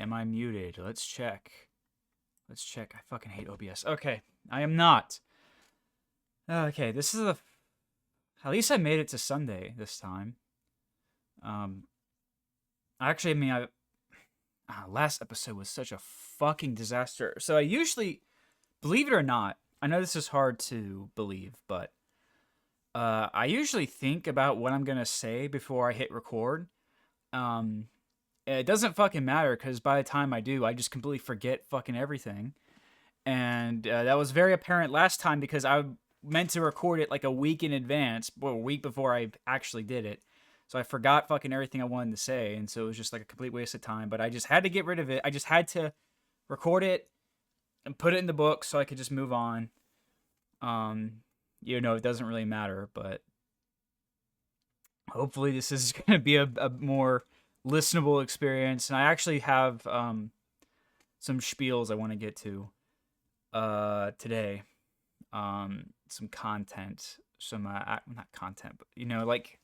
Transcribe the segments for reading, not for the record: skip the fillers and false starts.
Am I muted? Let's check. Let's check. I fucking hate OBS. Okay, I am not. Okay, this is at least I made it to Sunday this time. Actually, I mean, last episode was such a fucking disaster. So I usually, believe it or not, I know this is hard to believe, but I usually think about what I'm gonna say before I hit record. It doesn't fucking matter because by the time I do, I just completely forget fucking everything. And that was very apparent last time because I meant to record it like a week in advance, well, a week before I actually did it. So I forgot fucking everything I wanted to say, and so it was just like a complete waste of time. But I just had to get rid of it. I just had to record it and put it in the book so I could just move on. It doesn't really matter, but hopefully this is going to be a more listenable experience. And I actually have some spiels I want to get to today. Some content, some not content, but like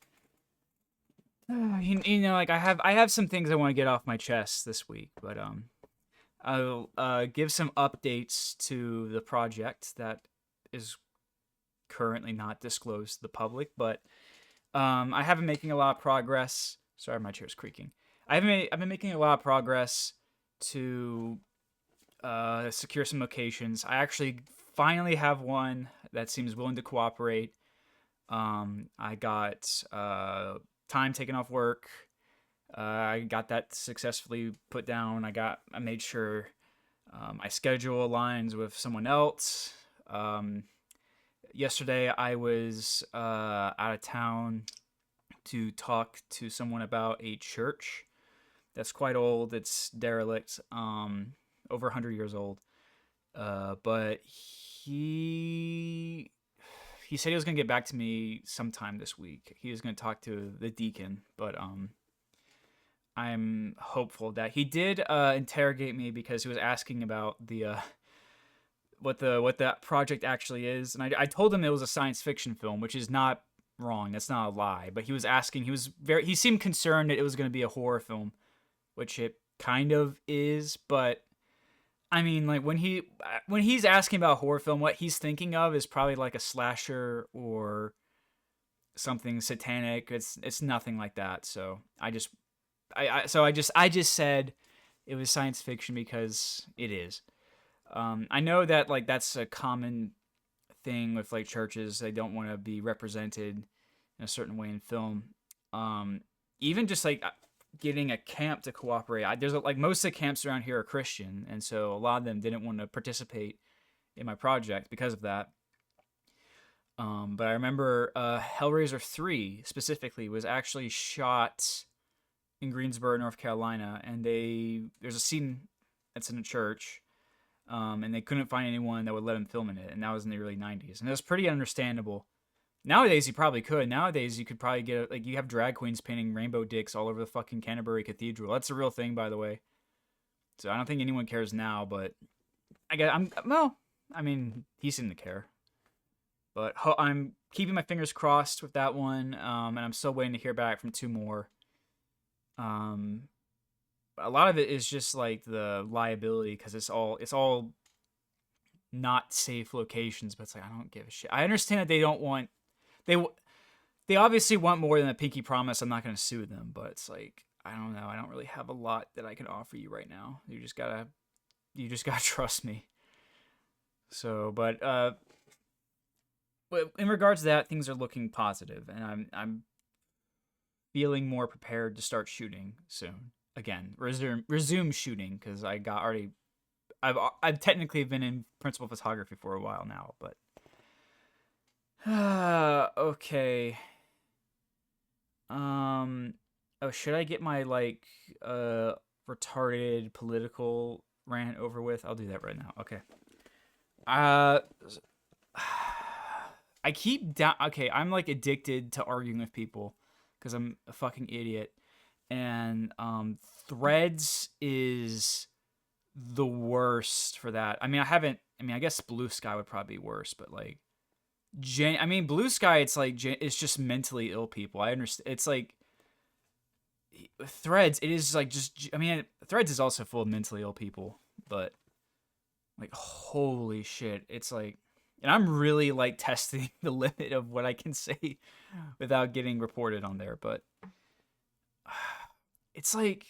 I have some things I want to get off my chest this week, but I'll give some updates to the project that is currently not disclosed to the public, but I have been making a lot of progress. Sorry, my chair's creaking. I've been making a lot of progress to secure some locations. I actually finally have one that seems willing to cooperate. I got time taken off work. I got that successfully put down. I made sure my schedule aligns with someone else. Yesterday I was out of town to talk to someone about a church that's quite old. It's derelict, over 100 years old. But he said he was gonna get back to me sometime this week. He was gonna talk to the deacon, but I'm hopeful that he did interrogate me because he was asking about the what that project actually is, and I told him it was a science fiction film, which is not wrong. That's not a lie. But he was asking. He seemed concerned that it was going to be a horror film, which it kind of is. But I mean, like when he's asking about a horror film, what he's thinking of is probably like a slasher or something satanic. It's nothing like that. So I just said it was science fiction because it is. I know that like that's a common thing with like churches. They don't want to be represented in a certain way in film. Even just like getting a camp to cooperate. There's like most of the camps around here are Christian, and so a lot of them didn't want to participate in my project because of that. But I remember Hellraiser 3 specifically was actually shot in Greensboro, North Carolina, and there's a scene that's in a church, and they couldn't find anyone that would let them film in it, and that was in the early 90s, and it was pretty understandable. Nowadays, you probably could. Nowadays, you could probably get you have drag queens painting rainbow dicks all over the fucking Canterbury Cathedral. That's a real thing, by the way. So I don't think anyone cares now, but I mean, he seemed to care. But I'm keeping my fingers crossed with that one, and I'm still waiting to hear back from 2 more. A lot of it is just like the liability because it's all not safe locations, but it's like I don't give a shit. I understand that they don't want they obviously want more than a pinky promise. I'm not going to sue them, but it's like I don't know. I don't really have a lot that I can offer you right now. You just gotta trust me. So, but in regards to that, things are looking positive, and I'm feeling more prepared to start shooting soon. Again, resume shooting because I've technically been in principal photography for a while now, but okay. Should I get my like retarded political rant over with? I'll do that right now. Okay. I keep down. Okay, I'm like addicted to arguing with people because I'm a fucking idiot. And Threads is the worst for that. I mean, I guess Blue Sky would probably be worse, but like, Blue Sky, it's like it's just mentally ill people. I understand. It's like Threads, it is like just, I mean, Threads is also full of mentally ill people, but like, holy shit, it's like, and I'm really like testing the limit of what I can say without getting reported on there, but it's like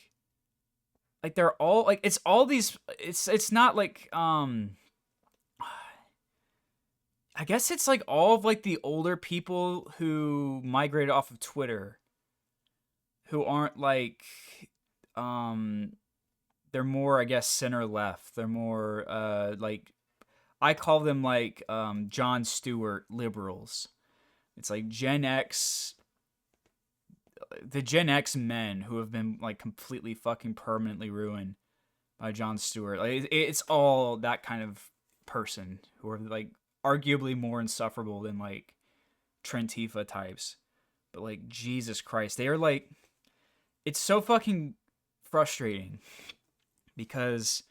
they're all like, it's all these, it's not like, I guess it's like all of like the older people who migrated off of Twitter, who aren't like, they're more, I guess, center left. They're more like, I call them like Jon Stewart liberals. It's like Gen X, the Gen X men who have been like completely fucking permanently ruined by Jon Stewart. Like it's all that kind of person who are like arguably more insufferable than like Trentifa types. But like, Jesus Christ, they are like, it's so fucking frustrating because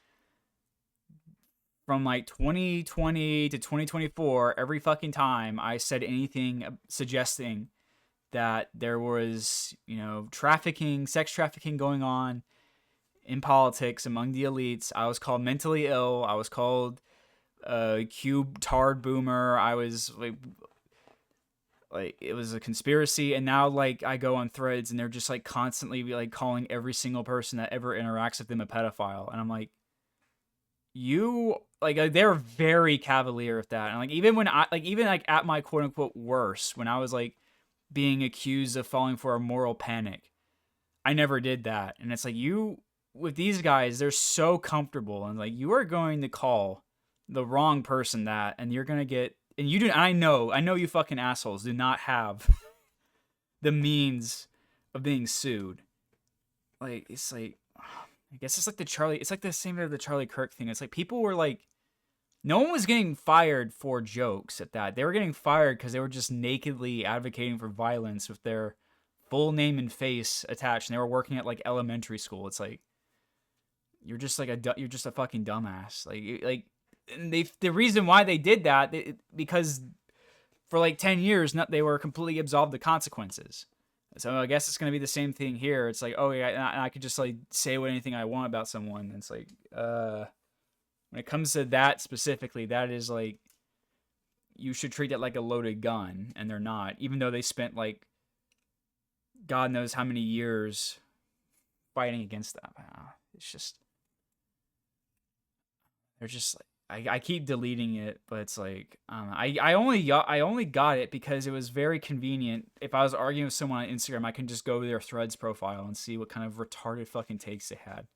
from like 2020 to 2024, every fucking time I said anything suggesting that there was, you know, trafficking, sex trafficking going on in politics among the elites, I was called mentally ill. I was called cube tard boomer. I was like it was a conspiracy. And now like I go on Threads and they're just like constantly like calling every single person that ever interacts with them a pedophile. And I'm like, you like, they're very cavalier with that. And like, even when I like, even like at my quote unquote worst, when I was like being accused of falling for a moral panic, I never did that. And it's like, you, with these guys, they're so comfortable, and like, you are going to call the wrong person that, and you're gonna get, and you do, I know you fucking assholes do not have the means of being sued. Like, it's like, I guess it's like it's like the same as the Charlie Kirk thing. It's like people were like, no one was getting fired for jokes at that. They were getting fired because they were just nakedly advocating for violence with their full name and face attached, and they were working at like elementary school. It's like, you're just like you're just a fucking dumbass. Like and the reason why they did that, because for like 10 years they were completely absolved the consequences. So I guess it's gonna be the same thing here. It's like, oh yeah, I could just like say anything I want about someone. And it's like, when it comes to that specifically, that is like, you should treat it like a loaded gun, and they're not. Even though they spent like God knows how many years fighting against that. It's just, they're just like, I keep deleting it, but it's like, I only got it because it was very convenient. If I was arguing with someone on Instagram, I can just go to their Threads profile and see what kind of retarded fucking takes they had.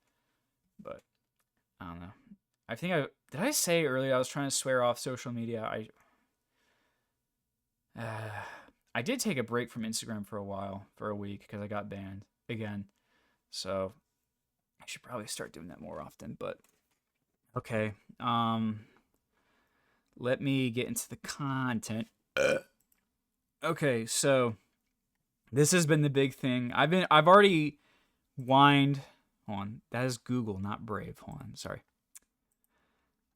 But I don't know. I think did I say earlier I was trying to swear off social media? I did take a break from Instagram for a week, because I got banned again. So I should probably start doing that more often, but okay. Let me get into the content. Okay, so this has been the big thing. I've already whined. Hold on. That is Google, not Brave. Hold on. Sorry.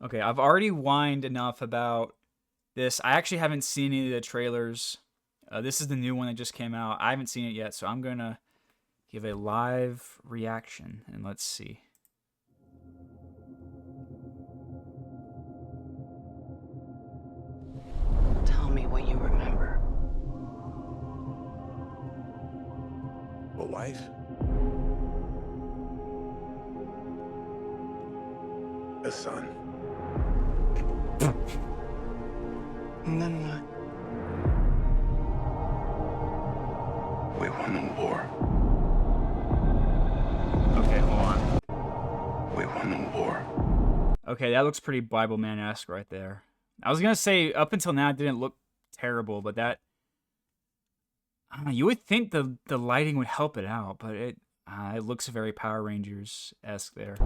Okay, I've already whined enough about this. I actually haven't seen any of the trailers. This is the new one that just came out. I haven't seen it yet, so I'm going to give a live reaction, and let's see. Tell me what you remember. A wife? A son. And then what? We won the war. Okay, hold on. We won the war. Okay, that looks pretty Bible Man-esque right there. I was going to say, up until now, it didn't look terrible, but that, I don't know, you would think the lighting would help it out, but it looks very Power Rangers-esque there.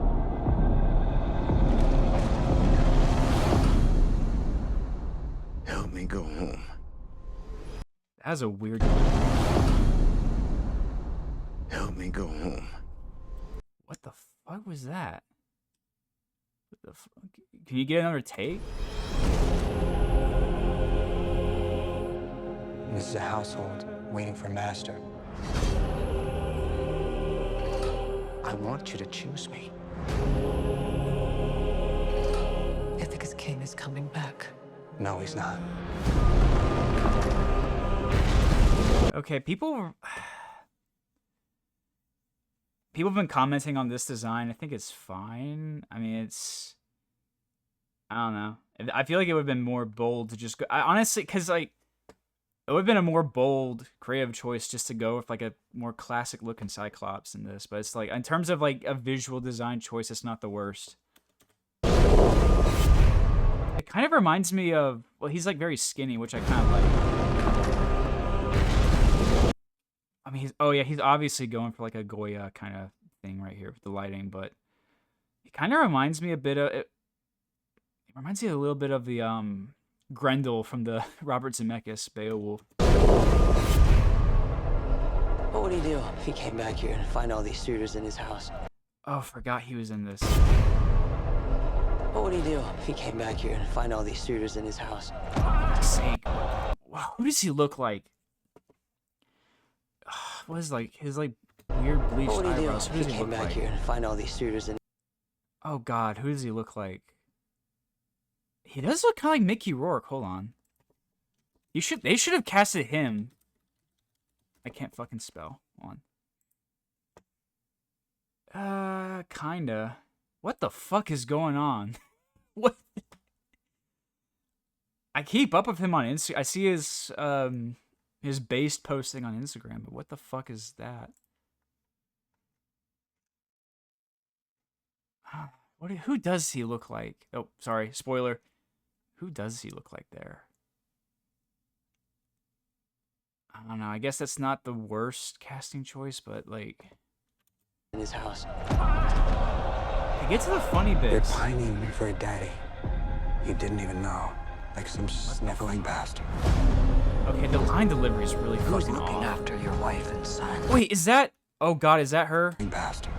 Help me go home. That has a weird... Help me go home. What the fuck was that? What the fuck? Can you get another take? This is a household waiting for master. I want you to choose me. Ithaca's king is coming back. No, he's not. Okay, people have been commenting on this design. I think it's fine. I mean, I don't know. I feel like it would have been more bold to just go. Honestly, because like it would have been a more bold, creative choice just to go with like a more classic looking Cyclops in this. But it's like in terms of like a visual design choice, it's not the worst. It kind of reminds me of, well, he's like very skinny, which I kind of like. I mean, he's obviously going for like a Goya kind of thing right here with the lighting, but it kind of reminds me a bit of it. It reminds me a little bit of the Grendel from the Robert Zemeckis Beowulf. What would he do if he came back here and find all these suitors in his house? Oh, forgot he was in this. What would he do if he came back here and find all these suitors in his house? For fuck's sake. Wow, who does he look like? What is like his like weird bleached What would he do eyebrows? if Who he does he came look back like? here and find all these suitors in? Oh God, who does he look like? He does look kind of like Mickey Rourke. Hold on. They should have casted him. I can't fucking spell. Hold on. Kinda. What the fuck is going on? What? I keep up with him on Instagram. I see his based posting on Instagram, but what the fuck is that? Who does he look like? Oh, sorry, spoiler. Who does he look like there? I don't know. I guess that's not the worst casting choice, but like In his house. to get to the funny You're bits. pining for a daddy you didn't even know, like some sniveling bastard. Okay, the line delivery is really Who's fucking looking off. after your wife and son? Wait, is that? Oh God, is that her? Bastard.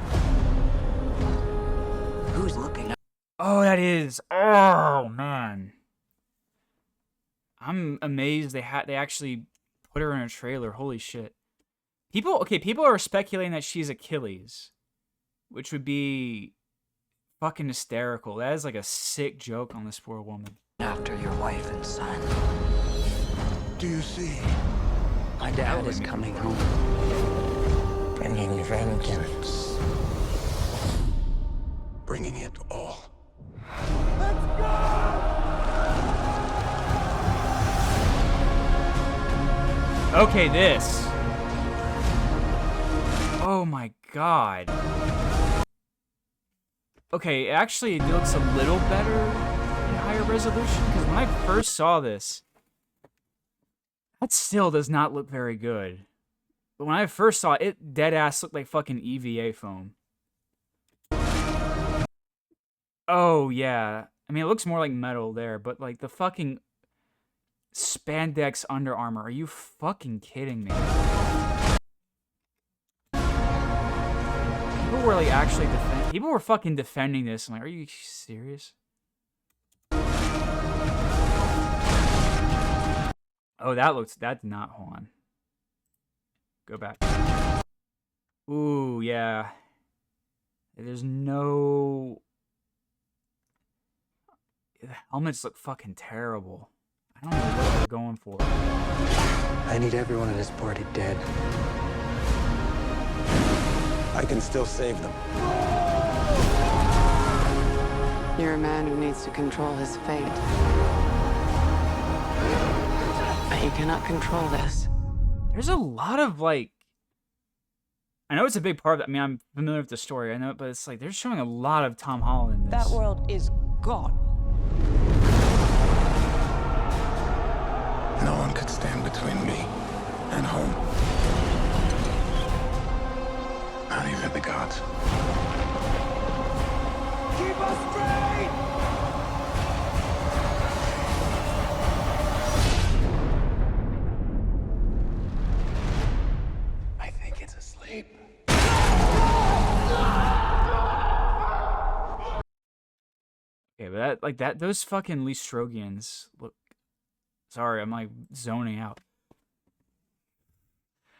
Who's looking? Oh, that is. Oh man, I'm amazed they actually put her in a trailer. Holy shit. People are speculating that she's Achilles, which would be fucking hysterical. That is like a sick joke on this poor woman. After your wife and son. Do you see? My dad is coming home. Bringing vengeance. Bringing it all. Okay, this. Oh my God. Okay, actually, it looks a little better in higher resolution, because when I first saw this, that still does not look very good. But when I first saw it, it deadass looked like fucking EVA foam. Oh, yeah. I mean, it looks more like metal there, but like the fucking spandex Under Armour. Are you fucking kidding me? People were like actually people were fucking defending this. I'm like, are you serious? Oh, that did not, hold on. Go back. Ooh, yeah. There's no... The helmets look fucking terrible. I don't know what they're going for. I need everyone at this party dead. I can still save them. You're a man who needs to control his fate. But you cannot control this. There's a lot of like... I know it's a big part of it. I mean, I'm familiar with the story. I know, but it's like they're showing a lot of Tom Holland in this. That world is gone. No one could stand between me and home. Not even the gods. Keep us straight! I think it's asleep. Okay, but those fucking Lee Strogians look... Sorry, I'm like zoning out.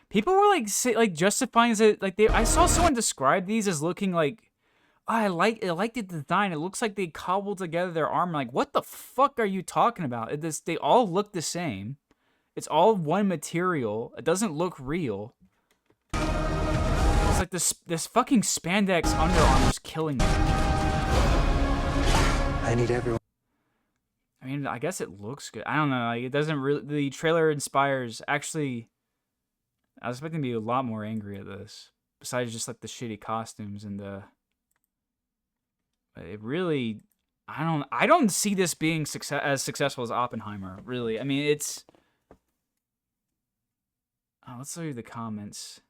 People were like justifying it, like I saw someone describe these as looking like, oh, I like the design. It looks like they cobbled together their armor. Like, what the fuck are you talking about? They all look the same. It's all one material. It doesn't look real. It's like this fucking spandex Under Armour's killing me. I need everyone. I mean, I guess it looks good. I don't know. Like, it doesn't really. The trailer inspires. Actually, I was expecting to be a lot more angry at this. Besides just like the shitty costumes and the. It really. I don't see this being as successful as Oppenheimer. Really. I mean, it's. Oh, let's look at the comments.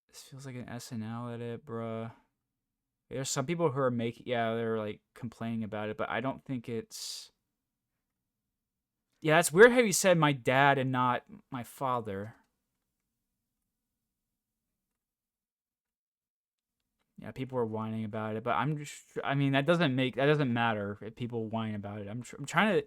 This feels like an SNL edit, bruh. There's some people who are they're like complaining about it, but I don't think it's. Yeah, it's weird how you said my dad and not my father. Yeah, people are whining about it, but I mean, that doesn't matter if people whine about it. I'm trying to,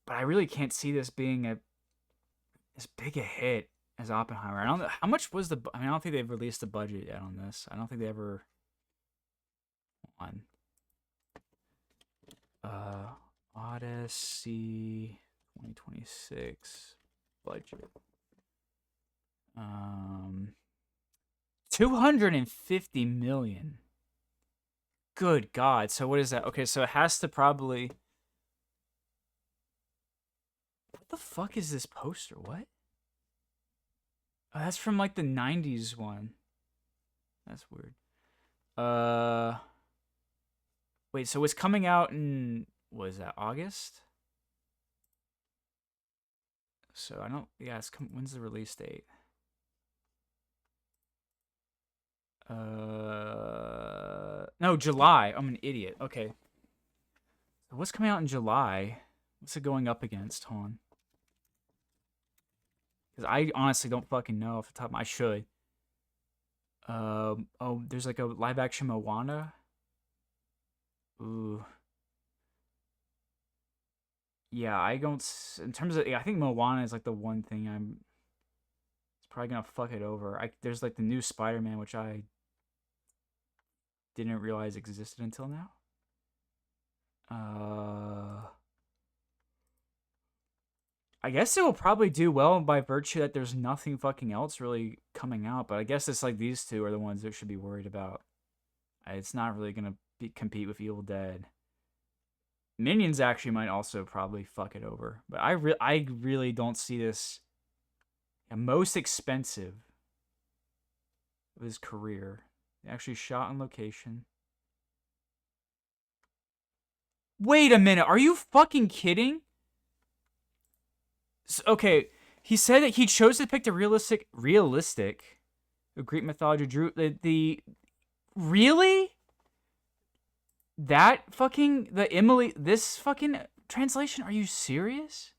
but I really can't see this being as big a hit as Oppenheimer. I don't know how much was I mean, I don't think they've released the budget yet on this. I don't think they ever. On. Odyssey 2026 budget. 250 million. Good God. So what is that? Okay, so it has to probably. What the fuck is this poster? What? Oh, that's from like the 90s one. That's weird. Wait, so it's coming out in, what is that, August? So I don't, yeah, when's the release date? No, July. I'm an idiot. Okay. So what's coming out in July? What's it going up against? Hold on. Because I honestly don't fucking know off the top of my, I should. Oh, there's like a live action Moana. Ooh. Yeah, I don't. In terms of, I think Moana is like the one thing It's probably gonna fuck it over. There's like the new Spider-Man, which I didn't realize existed until now. I guess it will probably do well by virtue that there's nothing fucking else really coming out. But I guess it's like these two are the ones that should be worried about. It's not really gonna compete with Evil Dead. Minions actually might also probably fuck it over, but I really don't see this. Most expensive of his career. They actually shot on location. Wait a minute, are you fucking kidding? Okay, he said that he chose to depict a realistic Greek mythology. Really? That fucking, this fucking translation? Are you serious?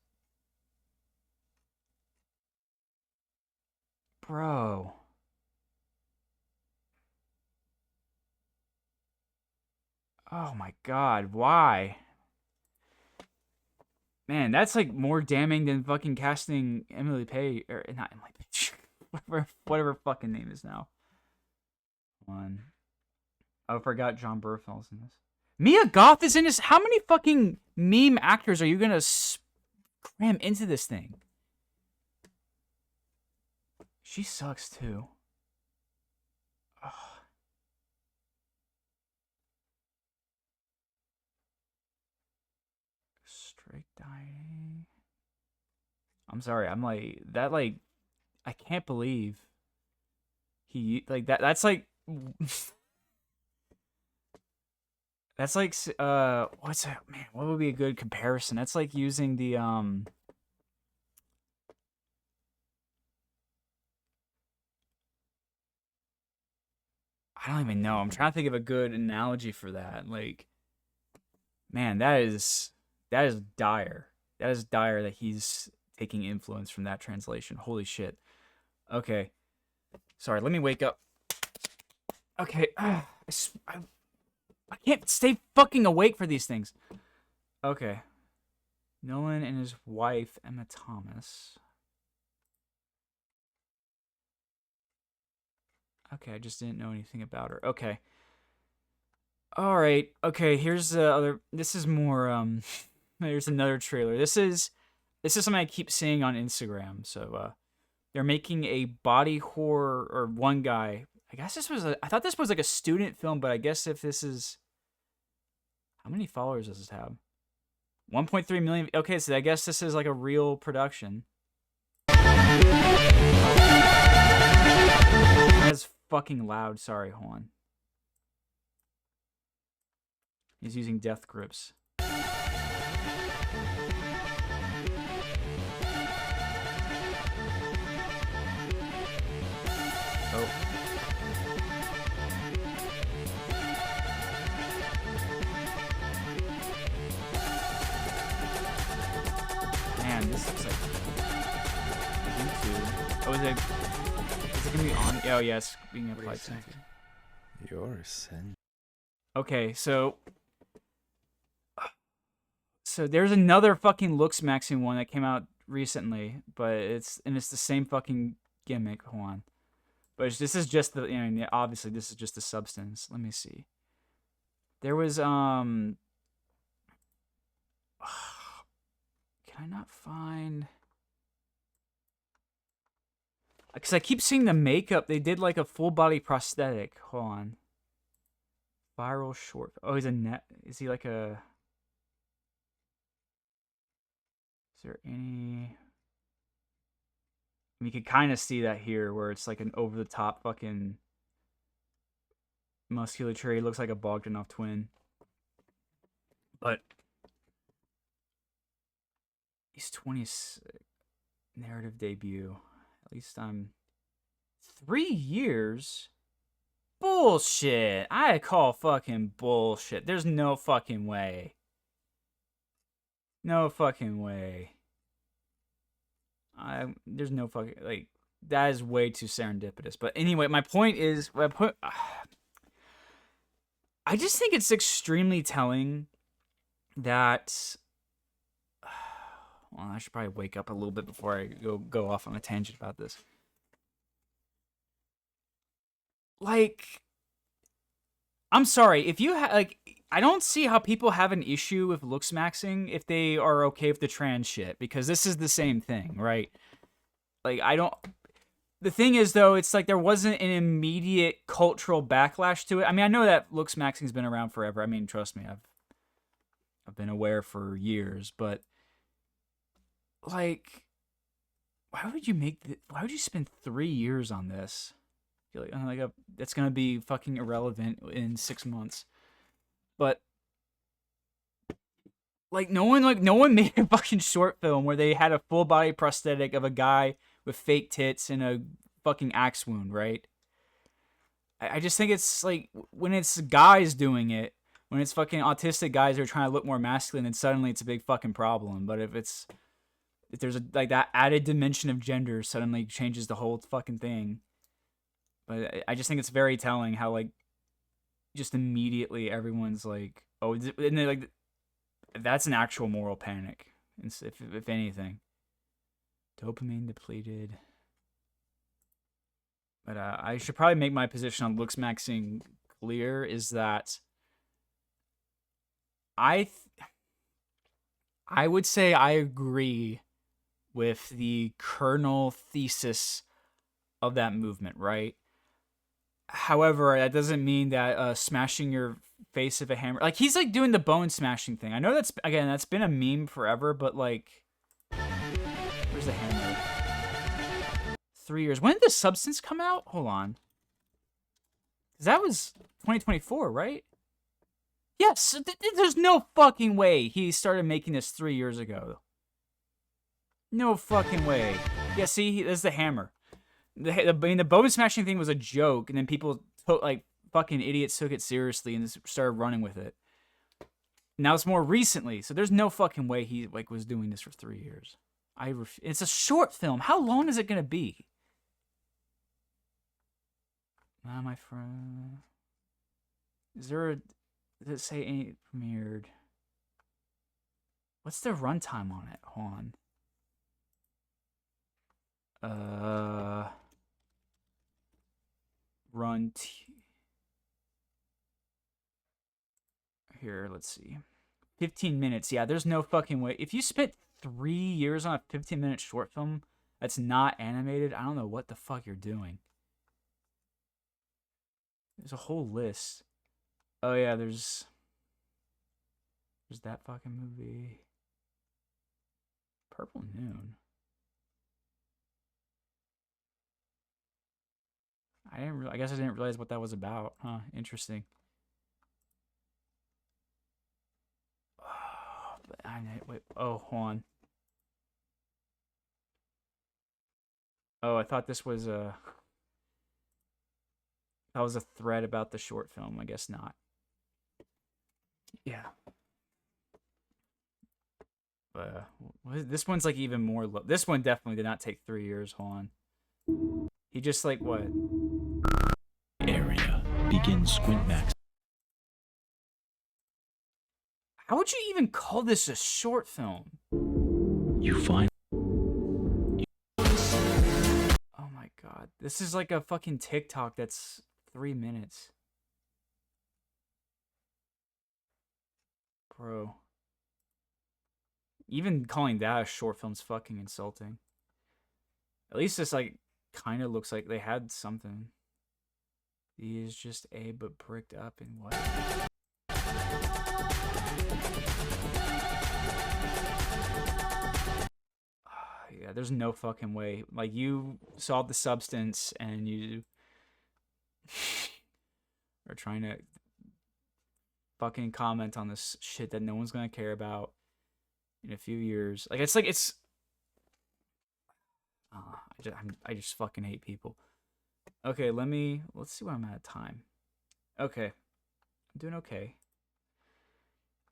Bro. Oh my God, why? Man, that's like more damning than fucking casting Emily Page, or not Emily Page, whatever fucking name is now. One. Oh, I forgot John Berthel's in this. Mia Goth is in this. How many fucking meme actors are you gonna cram into this thing? She sucks too. Ugh. Straight dieting. I'm sorry. I'm like that. Like, I can't believe he like that. That's like. That's like, what's that, man? What would be a good comparison? That's like using the, I don't even know. I'm trying to think of a good analogy for that. Like, man, that is dire. That is dire that he's taking influence from that translation. Holy shit. Okay. Sorry, let me wake up. Okay. I can't stay fucking awake for these things. Okay. Nolan and his wife, Emma Thomas. Okay, I just didn't know anything about her. Okay. All right. Okay, here's the other. This is more. Here's another trailer. This is something I keep seeing on Instagram. So they're making a body horror, or one guy. I guess this was I thought this was like a student film, but I guess if this is, how many followers does this have? 1.3 million. Okay, so I guess this is like a real production. That's fucking loud. Sorry, hold on. He's using death grips. Oh. Man, this looks like YouTube. Oh, is it gonna be on? Oh, yes, being applied to. You're a sin. Okay, so there's another fucking 𝐿𝐼𝐶𝐚𝐬𝐭 one that came out recently, but it's the same fucking gimmick. Hold on. But this is just the, obviously this is just the substance. Let me see. There was can I not find? Because I keep seeing the makeup. They did like a full body prosthetic. Hold on. Viral short. Oh, he's a net. Is he like a? Is there any? You can kind of see that here, where it's like an over-the-top fucking musculature. He looks like a Bogdanov twin. But he's 26. Narrative debut. At least I'm 3 years. Bullshit. I call fucking bullshit. There's no fucking way. No fucking way. There's no fucking, like, that is way too serendipitous. But anyway, my point is, I just think it's extremely telling that, well, I should probably wake up a little bit before I go off on a tangent about this. Like, I'm sorry, if you I don't see how people have an issue with 𝐿𝐼𝐶𝐚𝐬𝐭 if they are okay with the trans shit, because this is the same thing, right? Like, the thing is, though, it's like there wasn't an immediate cultural backlash to it. I mean, I know that 𝐿𝐼𝐶𝐚𝐬𝐭's been around forever. I mean, trust me, I've been aware for years, but like, why would you spend 3 years on this? That's gonna be fucking irrelevant in 6 months. But no one made a fucking short film where they had a full body prosthetic of a guy with fake tits and a fucking axe wound, right? I just think it's like, when it's guys doing it, when it's fucking autistic guys who are trying to look more masculine, then suddenly it's a big fucking problem. But if there's that added dimension of gender, suddenly changes the whole fucking thing. But I just think it's very telling how, like, just immediately everyone's like, oh, and they're like, that's an actual moral panic, if anything. Dopamine depleted. But I should probably make my position on 𝐿𝐼𝐶𝐚𝐬𝐭 clear, is that I would say I agree with the kernel thesis of that movement, right? However, that doesn't mean that smashing your face with a hammer, like, he's like doing the bone smashing thing. I know that's been a meme forever, but like, where's the hammer? 3 years. When did The Substance come out? Hold on. That was 2024, right? Yes. There's no fucking way he started making this 3 years ago. No fucking way. Yeah, see, there's the hammer. The bone smashing thing was a joke, and then people fucking idiots took it seriously and started running with it. Now it's more recently, so there's no fucking way he was doing this for 3 years. It's a short film. How long is it gonna be? My friend. Does it say any premiered? What's the runtime on it? Hold on. run here, let's see. 15 minutes. Yeah, there's no fucking way. If you spent 3 years on a 15-minute short film that's not animated, I don't know what the fuck you're doing. There's a whole list. Oh yeah, there's that fucking movie. Purple Noon. I guess I didn't realize what that was about. Huh, interesting. Oh, wait. Oh, hold on. Oh, I thought this was a thread about the short film. I guess not. Yeah. This one's like even more low. This one definitely did not take 3 years. Hold on. He just like what? Area. Begin squint max. How would you even call this a short film? You find. Oh my god. This is like a fucking TikTok that's 3 minutes. Bro. Even calling that a short film's fucking insulting. At least this like kind of looks like they had something. He is just A but bricked up in what? Yeah, there's no fucking way. Like, you solved the substance and you are trying to fucking comment on this shit that no one's gonna care about in a few years. Like, it's I just fucking hate people. Okay, let's see what I'm at time. Okay. I'm doing okay.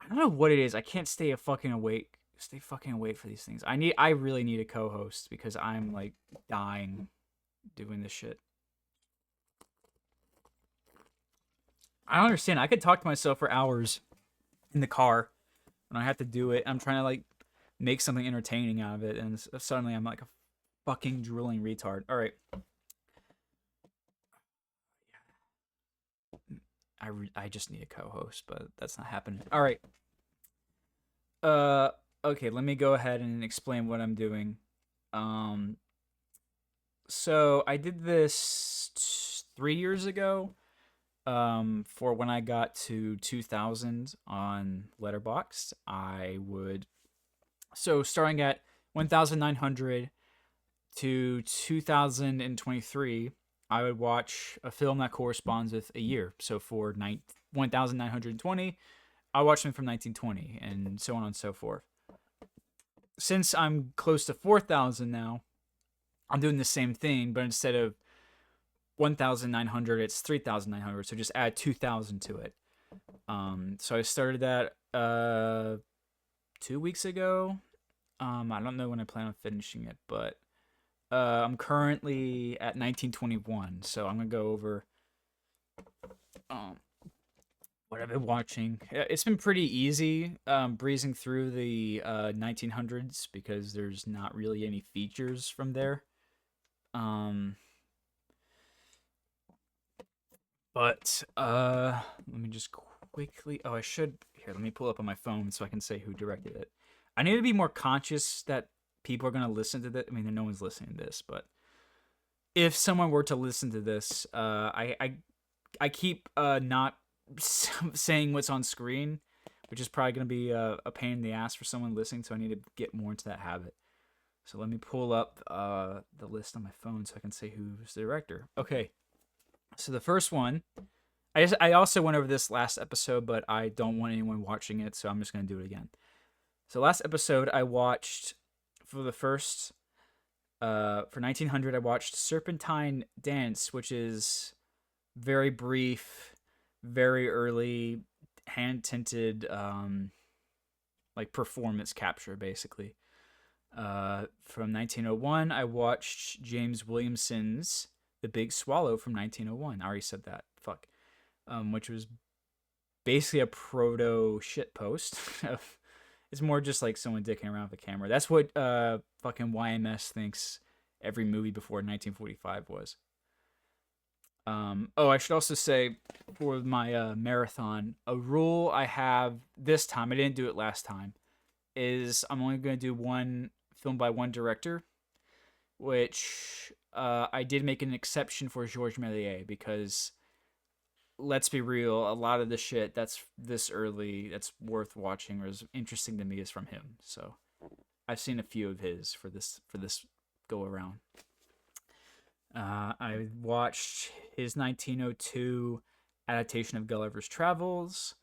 I don't know what it is. I can't stay fucking awake for these things. I really need a co-host because I'm like dying doing this shit. I don't understand. I could talk to myself for hours in the car when I have to do it. I'm trying to like make something entertaining out of it, and suddenly I'm like a fucking drooling retard. All right. I just need a co-host, but that's not happening. All right. Okay, let me go ahead and explain what I'm doing. So I did this 3 years ago. For when I got to 2,000 on Letterboxd, starting at 1,900 to 2023, I would watch a film that corresponds with a year. So for 1,920, I watched them from 1920, and so on and so forth. Since I'm close to 4,000 now, I'm doing the same thing, but instead of 1,900, it's 3,900. So just add 2,000 to it. So I started that 2 weeks ago. I don't know when I plan on finishing it, but I'm currently at 1921. So I'm gonna go over what I've been watching. It's been pretty easy breezing through the 1900s because there's not really any features from there. But let me just quickly. Oh, let me pull up on my phone so I can say who directed it. I need to be more conscious that people are gonna listen to this. I mean, no one's listening to this, but if someone were to listen to this, I keep not saying what's on screen, which is probably gonna be a pain in the ass for someone listening. So I need to get more into that habit. So let me pull up the list on my phone so I can say who's the director. Okay. So the first one, I also went over this last episode, but I don't want anyone watching it, so I'm just going to do it again. So last episode, I watched, for 1900, I watched Serpentine Dance, which is very brief, very early, hand-tinted, like performance capture, basically. From 1901, I watched James Williamson's The Big Swallow from 1901. I already said that. Fuck. Which was basically a proto shit post. It's more just like someone dicking around with a camera. That's what fucking YMS thinks every movie before 1945 was. I should also say for my marathon, a rule I have this time, I didn't do it last time, is I'm only going to do one film by one director, which I did make an exception for Georges Méliès because let's be real, a lot of the shit that's this early that's worth watching or is interesting to me is from him. So I've seen a few of his for this go around. I watched his 1902 adaptation of Gulliver's Travels.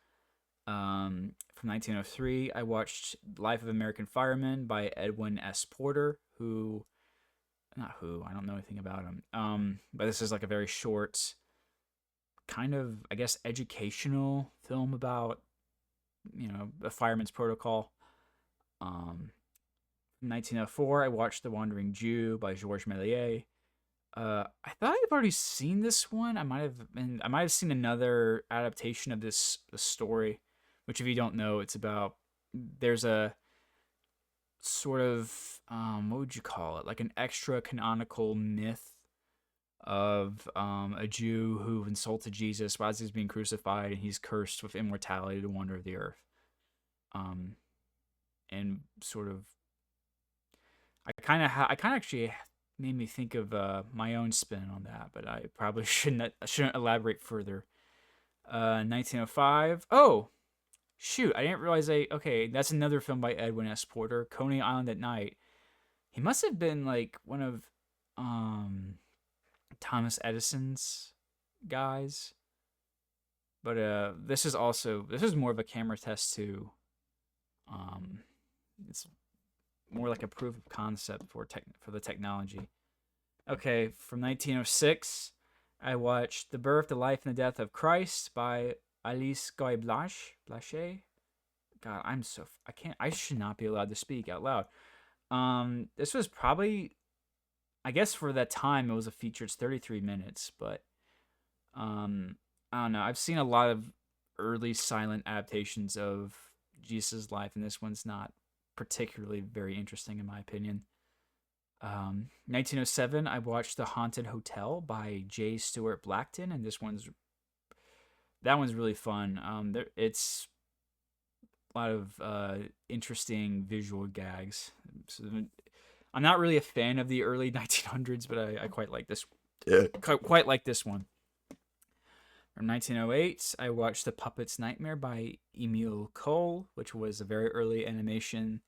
From 1903, I watched Life of American Fireman by Edwin S. Porter, I don't know anything about him. But this is like a very short, kind of, I guess, educational film about, a fireman's protocol. 1904, I watched The Wandering Jew by Georges Méliès. I thought I've already seen this one. I might have seen another adaptation of this story, which if you don't know, it's about there's a sort of what would you call it? Like an extra canonical myth of a Jew who insulted Jesus while he's being crucified, and he's cursed with immortality to wander the earth. And sort of, I kind of actually made me think of my own spin on that, but I probably shouldn't elaborate further. 1905. Oh, shoot! I didn't realize Okay, that's another film by Edwin S. Porter, Coney Island at Night. He must have been like one of Thomas Edison's guys. But this is more of a camera test too. It's more like a proof of concept for the technology. Okay, from 1906, I watched The Birth, the Life, and the Death of Christ by Alice Guy Blaché. God, I should not be allowed to speak out loud. This was probably, I guess for that time, it was a feature. It's 33 minutes, but I don't know. I've seen a lot of early silent adaptations of Jesus' life, and this one's not particularly very interesting in my opinion. 1907, I watched The Haunted Hotel by J. Stuart Blackton, and that one's really fun. It's a lot of interesting visual gags. So, I'm not really a fan of the early 1900s, but I quite like this. Quite like this one. From 1908, I watched The Puppet's Nightmare by Emile Cole, which was a very early animation.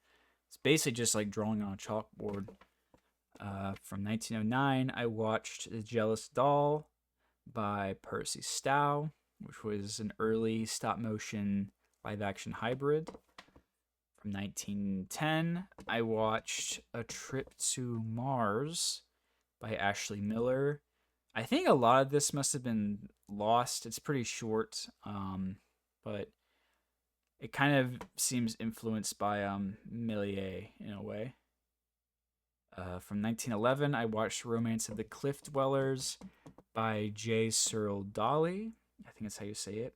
It's basically just like drawing on a chalkboard. From 1909, I watched The Jealous Doll by Percy Stow, which was an early stop-motion live-action hybrid. From 1910, I watched A Trip to Mars by Ashley Miller. I think a lot of this must have been lost. It's pretty short, but it kind of seems influenced by Méliès in a way. From 1911, I watched Romance of the Cliff Dwellers by J. Searle Dolly. I think that's how you say it.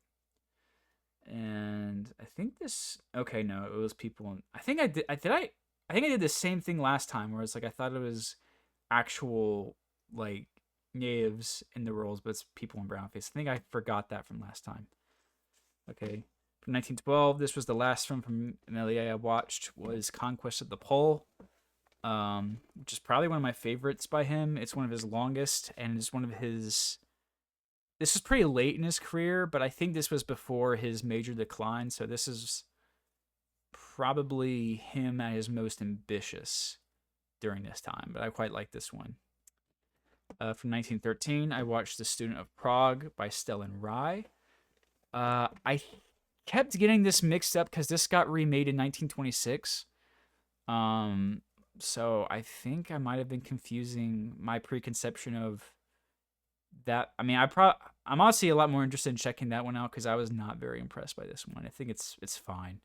And I think this. Okay, no, it was people. I think I did. I think I did the same thing last time, where it's like I thought it was actual like natives in the roles, but it's people in brownface. I think I forgot that from last time. Okay. From 1912, this was the last film from Méliès I watched, was Conquest of the Pole, which is probably one of my favorites by him. It's one of his longest, and it's one of his... This is pretty late in his career, but I think this was before his major decline, so this is probably him at his most ambitious during this time, but I quite like this one. From 1913, I watched The Student of Prague by Stellan Rye. I kept getting this mixed up because this got remade in 1926. So I think I might have been confusing my preconception of that. I mean, I'm honestly a lot more interested in checking that one out because I was not very impressed by this one. I think it's fine.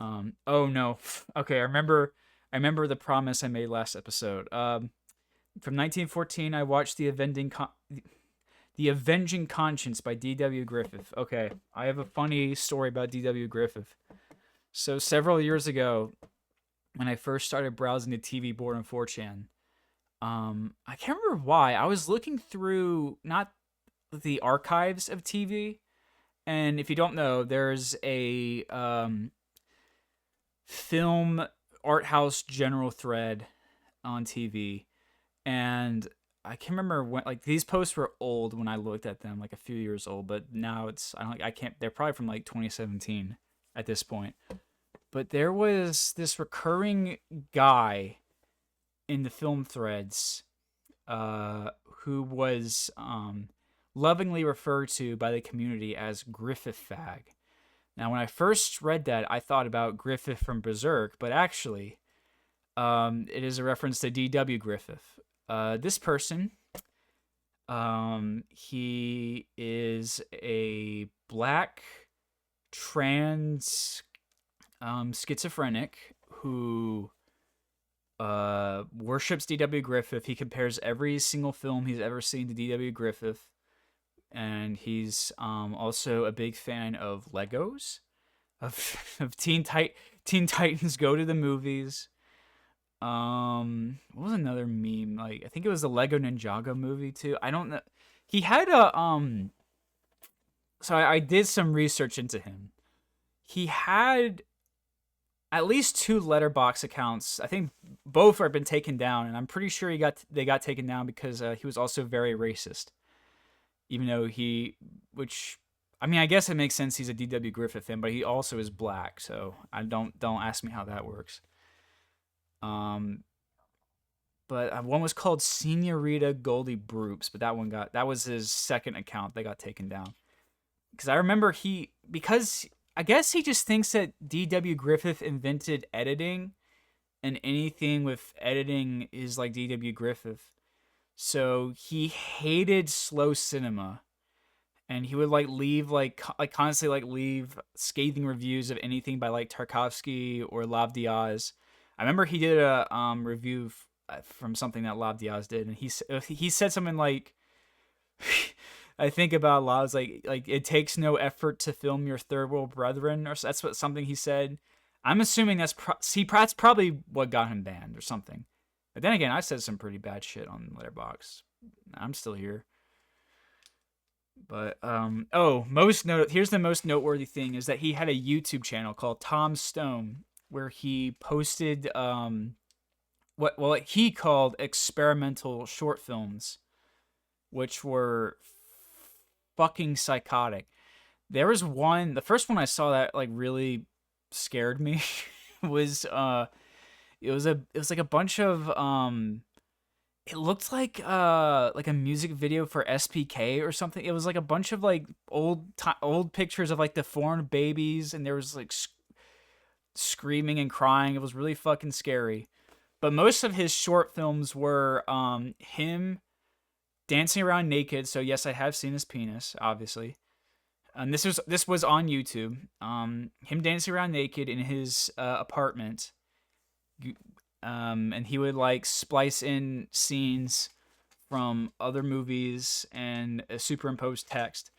Oh no. Okay, I remember the promise I made last episode. From 1914, I watched The Avenging Conscience by D.W. Griffith. Okay, I have a funny story about D.W. Griffith. So several years ago, when I first started browsing the TV board on 4chan, I can't remember why. I was looking through not the archives of TV, and if you don't know, there's a film art house general thread on TV, and I can't remember when. Like these posts were old when I looked at them, like a few years old, but now it's I can't. They're probably from like 2017 at this point. But there was this recurring guy in the film threads, who was lovingly referred to by the community as Griffith Fag. Now, when I first read that, I thought about Griffith from Berserk, but actually, it is a reference to D.W. Griffith. This person, he is a black trans schizophrenic who worships D.W. Griffith. He compares every single film he's ever seen to D.W. Griffith. And he's also a big fan of Legos, of Teen Titans Go to the Movies. What was another meme? Like I think it was the Lego Ninjago movie too. I don't know. He had a So I did some research into him. He had at least 2 letterbox accounts. I think both have been taken down, and I'm pretty sure they got taken down because he was also very racist. Even though which I mean, I guess it makes sense. He's a D.W. Griffith fan, but he also is black. So I don't ask me how that works. But one was called Senorita Goldie Broops, but that was his second account that got taken down. Because I remember because I guess he just thinks that D.W. Griffith invented editing, and anything with editing is like D.W. Griffith. So he hated slow cinema, and he would leave constantly leave scathing reviews of anything by like Tarkovsky or Lav Diaz. I remember he did a review from something that Lav Diaz did, and he said something like, I think about Lav's like it takes no effort to film your third world brethren, or that's something he said. I'm assuming that's probably what got him banned or something. But then again, I said some pretty bad shit on Letterboxd. I'm still here. But here's the most noteworthy thing is that he had a YouTube channel called Tom Stone where he posted what he called experimental short films, which were fucking psychotic. There was one, the first one I saw that really scared me was it was like a bunch of it looked like a music video for SPK or something. It was like a bunch of old pictures of deformed babies, and there was screaming and crying. It was really fucking scary. But most of his short films were him dancing around naked. So yes, I have seen his penis, obviously. And this was on YouTube. Him dancing around naked in his apartment. And he would splice in scenes from other movies and superimpose text.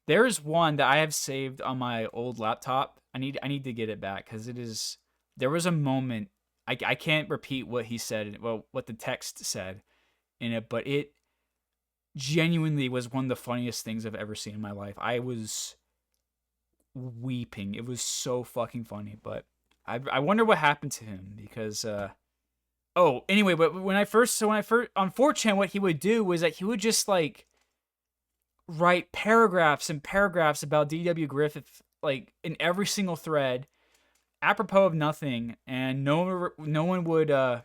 There's one that I have saved on my old laptop. I need to get it back because there was a moment. I can't repeat what he said, what the text said in it, but it genuinely was one of the funniest things I've ever seen in my life. I was weeping. It was so fucking funny, but I wonder what happened to him because anyway, but when I first on 4chan, what he would do was that he would just write paragraphs and paragraphs about D.W. Griffith in every single thread, apropos of nothing, and no one would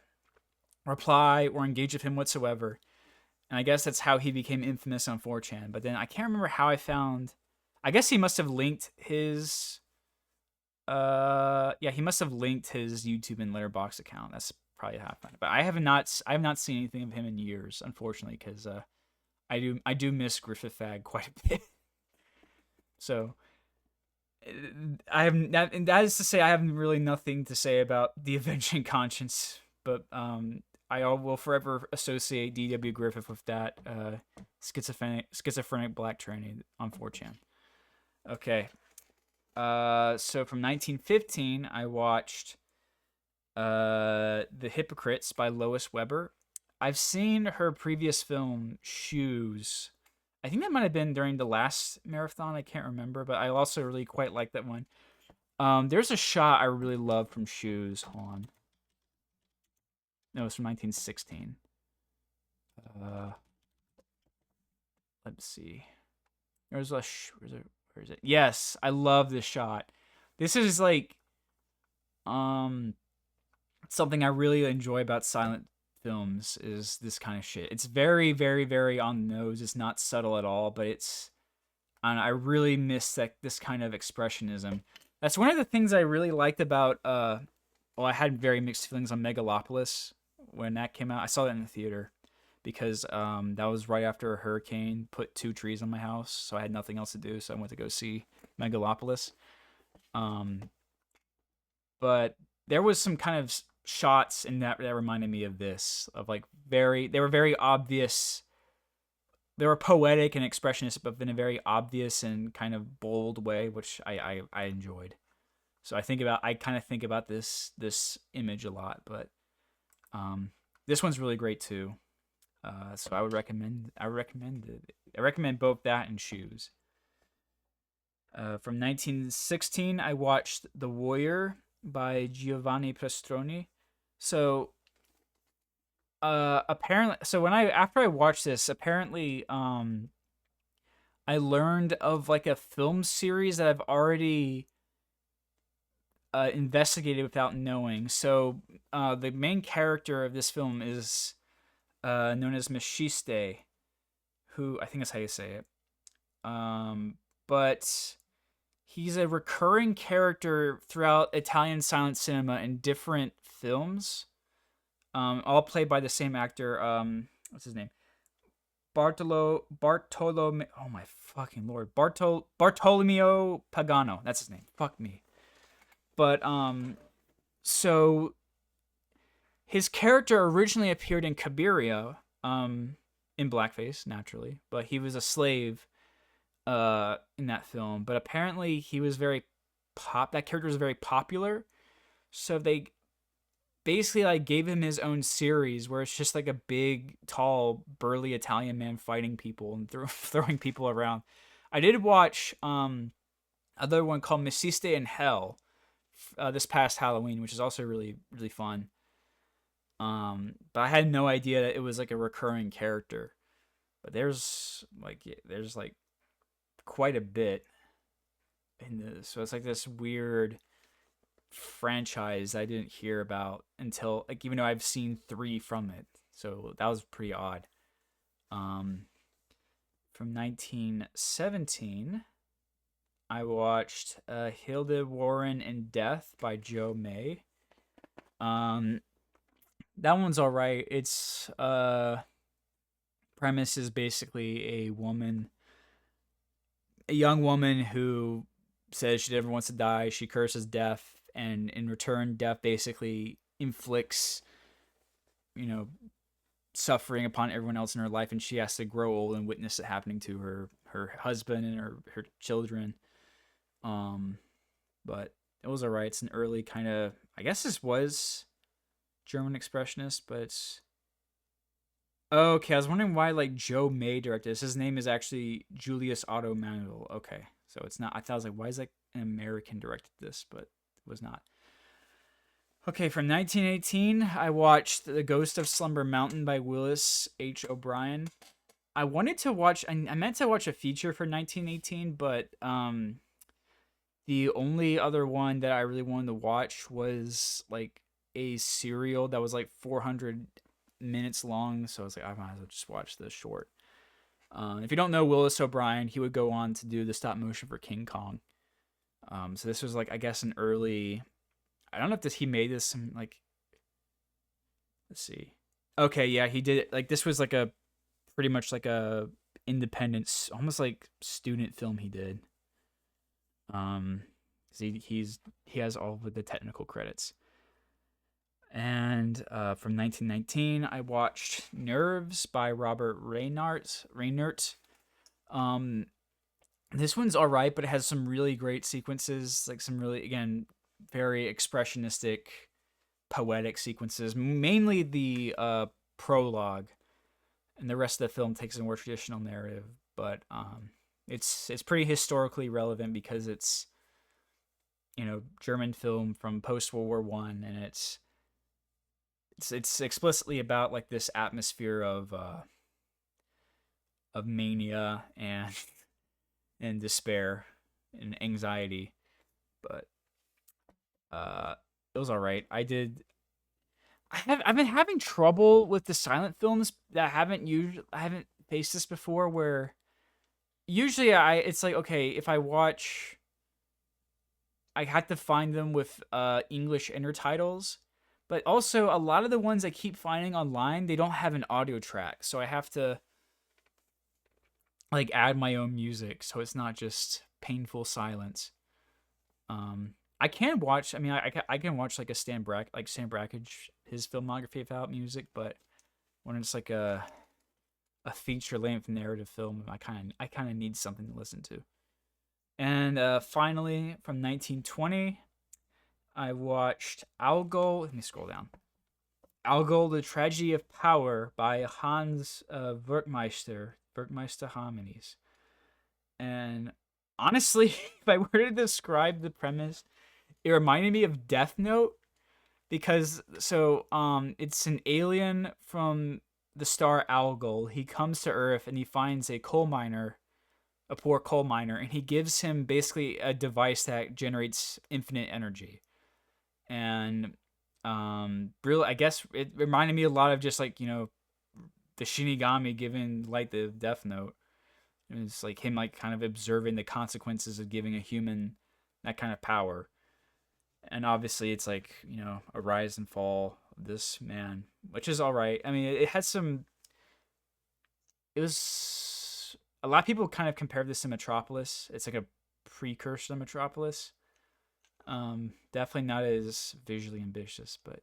reply or engage with him whatsoever. And I guess that's how he became infamous on 4chan. But then I can't remember how I guess he must have linked his he must have linked his YouTube and Letterboxd account. That's probably how I found it. But I have not sseen anything of him in years, unfortunately, because I do miss Griffith Fag quite a bit. So I have that, and that is to say I have really nothing to say about the Avenging Conscience, but I will forever associate D.W. Griffith with that schizophrenic black tranny on 4chan. Okay. So from 1915, I watched The Hypocrites by Lois Weber. I've seen her previous film, Shoes. I think that might have been during the last marathon. I can't remember, but I also really quite like that one. There's a shot I really love from Shoes. Hold on. No, it's from 1916. Let's see. Where is it? Yes, I love this shot. This is like something I really enjoy about silent films is this kind of shit. It's very, very, very on the nose. It's not subtle at all, but and I really miss this kind of expressionism. That's one of the things I really liked about I had very mixed feelings on Megalopolis when that came out. I saw that in the theater because that was right after a hurricane put 2 trees on my house, so I had nothing else to do, so I went to go see Megalopolis. But there was some kind of shots in that reminded me of this, of like they were very obvious. They were poetic and expressionist, but in a very obvious and kind of bold way, which I enjoyed. So I kind of think about this image a lot, but this one's really great too. So I recommend it. I recommend both that and Shoes. From 1916, I watched The Warrior by Giovanni Pastroni. So apparently, after I watched this, apparently I learned of like a film series that I've already investigated without knowing. So the main character of this film is known as Machiste, who I think that's how you say it. But he's a recurring character throughout Italian silent cinema in different films, all played by the same actor. What's his name? Bartolomeo. Oh my fucking lord, Bartolomeo Pagano. That's his name. Fuck me. But so his character originally appeared in Cabiria, in blackface, naturally, but he was a slave in that film. But apparently he was that character was very popular, so they basically like gave him his own series where it's just like a big, tall, burly Italian man fighting people and throwing people around. I did watch another one called Machiste in Hell this past Halloween, which is also really, really fun. But I had no idea that it was like a recurring character. But there's quite a bit in this. So it's like this weird franchise I didn't hear about until, like, even though I've seen 3 from it. So that was pretty odd. From 1917, I watched Hilda Warren in Death by Joe May. That one's all right. It's premise is basically a young woman who says she never wants to die. She curses death, and in return, death basically inflicts, suffering upon everyone else in her life, and she has to grow old and witness it happening to her husband and her children. But it was alright. It's an early kind of, I guess this was German expressionist, but it's okay. I was wondering why like Joe May directed this. His name is actually Julius Otto Manuel. Okay, so it's not. I thought, I was like, why is like an American directed this? But it was not. Okay, from 1918, I watched The Ghost of Slumber Mountain by Willis H. O'Brien. I wanted to watch. I meant to watch a feature for 1918, but the only other one that I really wanted to watch was like a serial that was like 400 minutes long. So I was like, I might as well just watch this short. If you don't know Willis O'Brien, he would go on to do the stop motion for King Kong. So this was like, I guess, an early. I don't know if he made this some like. Let's see. Okay, yeah, he did it. Like this was like a pretty much like a independent, almost like student film he did. He has all of the technical credits. And from 1919, I watched Nerves by Robert Reinert. This one's all right, but it has some really great sequences, like some really, again, very expressionistic, poetic sequences. Mainly the prologue, and the rest of the film takes a more traditional narrative. But it's pretty historically relevant because it's, you know, German film from post World War One, and it's explicitly about like this atmosphere of mania and despair and anxiety. But it was all right. I've been having trouble with the silent films that I haven't faced this before, where usually it's like, okay, if I watch, I have to find them with English intertitles, but also a lot of the ones I keep finding online, they don't have an audio track, so I have to like add my own music, so it's not just painful silence. I can watch. I mean, I can watch like Stan Brakhage, his filmography without music, but when it's like a feature length narrative film, I kind of need something to listen to. And finally, from 1920, I watched Algol. Let me scroll down. Algol: The Tragedy of Power by Hans Werckmeister Harmonies. And honestly, if I were to describe the premise, it reminded me of Death Note, because it's an alien from the star Algol. He comes to Earth and he finds a poor coal miner, and he gives him basically a device that generates infinite energy. And really, I guess it reminded me a lot of just like, you know, the Shinigami giving Light the Death Note. It's like him like kind of observing the consequences of giving a human that kind of power. And obviously it's like, you know, a rise and fall of this man, which is all right. I mean, it was a lot of people kind of compared this to Metropolis. It's like a precursor to Metropolis. Definitely not as visually ambitious, but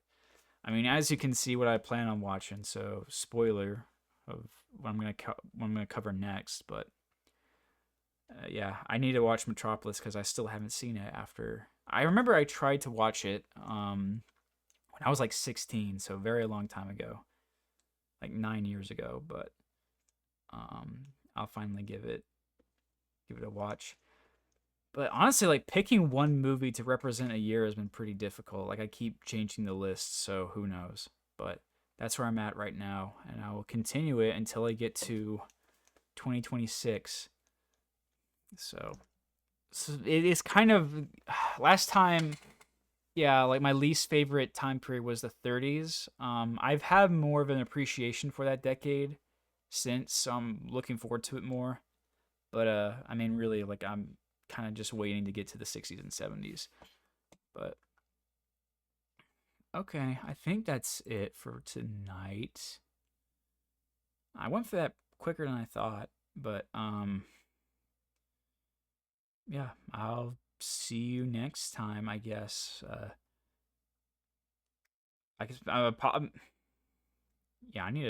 I mean, as you can see what I plan on watching, so spoiler of what I'm gonna cover next. But yeah, I need to watch Metropolis because I still haven't seen it. After I remember I tried to watch it when I was like 16, so a very long time ago, like 9 years ago. But I'll finally give it a watch. But honestly, like picking one movie to represent a year has been pretty difficult. Like I keep changing the list, so who knows? But that's where I'm at right now, and I will continue it until I get to 2026. So it is kind of last time. Yeah, like my least favorite time period was the 30s. I've had more of an appreciation for that decade since, so I'm looking forward to it more. But I mean, really, like I'm kind of just waiting to get to the 60s and 70s. But okay, I think that's it for tonight. I went for that quicker than I thought, but yeah, I'll see you next time, I guess. I guess yeah, I need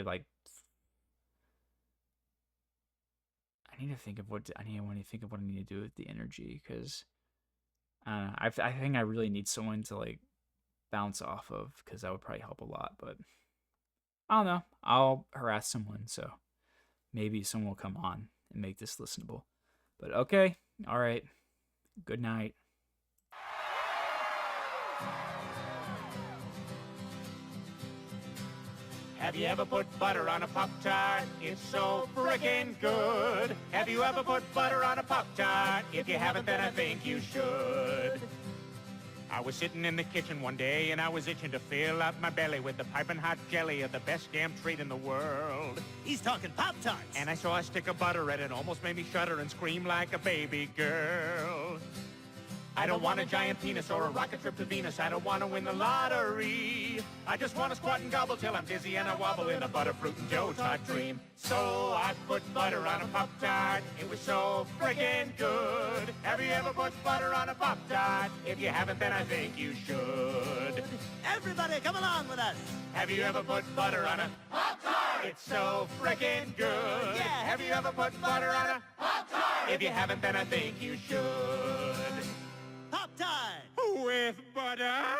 to think of what I need to do with the energy, because I think I really need someone to like bounce off of, because that would probably help a lot. But I don't know. I'll harass someone, so maybe someone will come on and make this listenable. But okay, all right. Good night. Have you ever put butter on a Pop-Tart? It's so frickin' good. Have you ever put butter on a Pop-Tart? If you haven't, then I think you should. I was sitting in the kitchen one day and I was itching to fill up my belly with the piping hot jelly of the best damn treat in the world. He's talking Pop-Tarts. And I saw a stick of butter and it almost made me shudder and scream like a baby girl. I don't want a giant penis or a rocket trip to Venus. I don't want to win the lottery. I just want to squat and gobble till I'm dizzy and I wobble in a Butterfruit and Joe Tart dream. So I put butter on a Pop-Tart. It was so friggin' good. Have you ever put butter on a Pop-Tart? If you haven't, then I think you should. Everybody, come along with us. Have you ever put butter on a Pop-Tart? It's so frickin' good. Yeah. Have you ever put butter on a Pop-Tart? If you haven't, then I think you should. Pop-Tart. With butter.